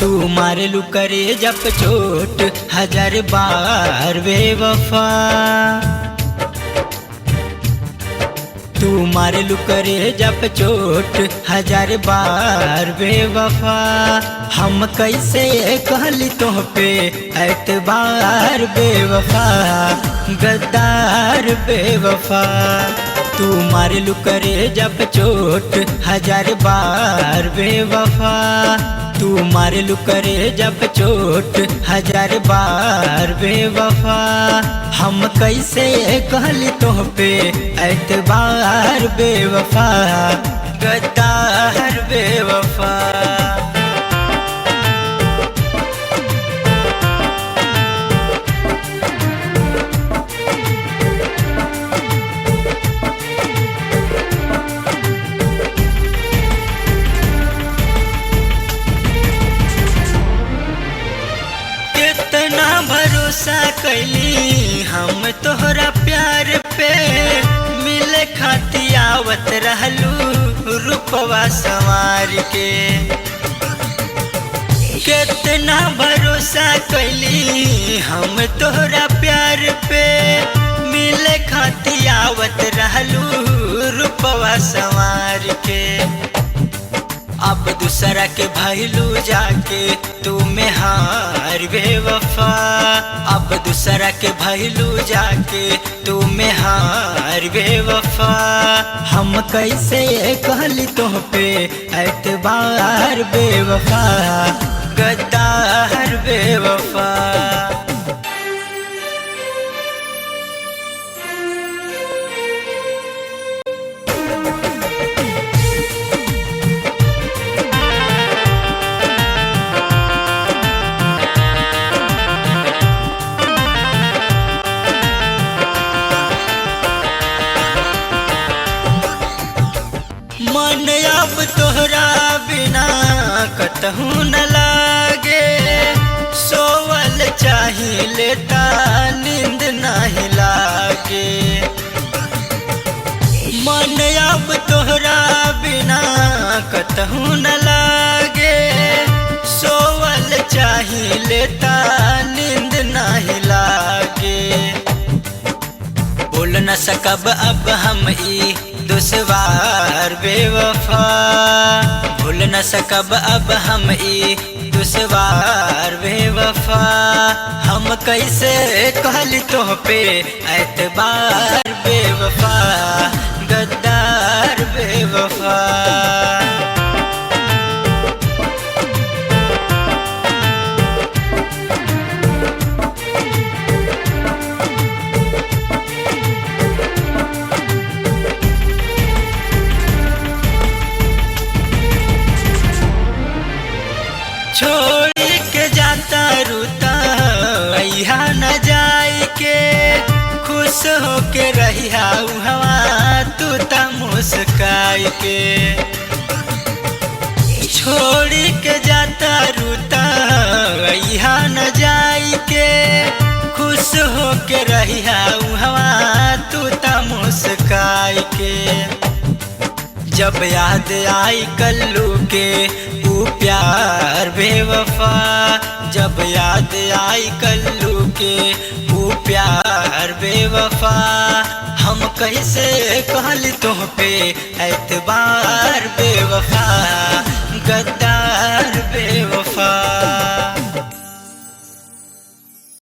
तू मारेलू करे जब चोट हजार बार बेवफा। तू मारेलू करे जब चोट हजार बार बेवफा। हम कैसे कहली तुह पे एतबार बेवफा, गद्दार बेवफा। तू मारेलू करे जब चोट हजार बार बेवफा। तू मारेलू करे जब चोट हजार बार बेवफा। हम कैसे कहली तुह पे एतबार बेवफा, गद्दार बेवफा। कितना भरोसा कैली हम तोहरा प्यार पे, मिले खाती आवत रहलू रूपवा संवार के। कितना भरोसा कैली हम तोहरा प्यार पे, मिले खाती आवत रहलू रूपवा संवार के। अब दूसरा के भइलू जाके तू में हार बेवफा। अब दूसरा के भइलू जाके तू में हार बेवफा। हम कैसे कहली तुह पे एतबार बेवफा, गद्दार बेवफा। मन अब तोहरा बिना कतहू न लागे, सोवल चाही लेता नींद नहीं लागे। मन अब तोहरा बिना कतहू न लागे, सोवल चाही लेता नींद नहीं लागे। बोल न सकब अब हम ई दुश्वार बेवफा, भूल न सकब अब हम ई दुश्वार बेवफा। हम कैसे कहली तुह पे एतबार बेवफा, गद्दार बेवफा। छोड़ी के जाता रूता अइहा न जाई के, खुश हो के रहिया हवा तू ता मुस्काई के। छोड़ी के जाता रूता अइहा न जाई के, खुश हो के रहिया हवा तू ता मुस्काई के। जब याद आई कल्लू के वो प्यार बेवफा, जब याद आई कल्लू के वो प्यार बेवफा। हम कैसे कहली तुह पे एतबार बेवफा।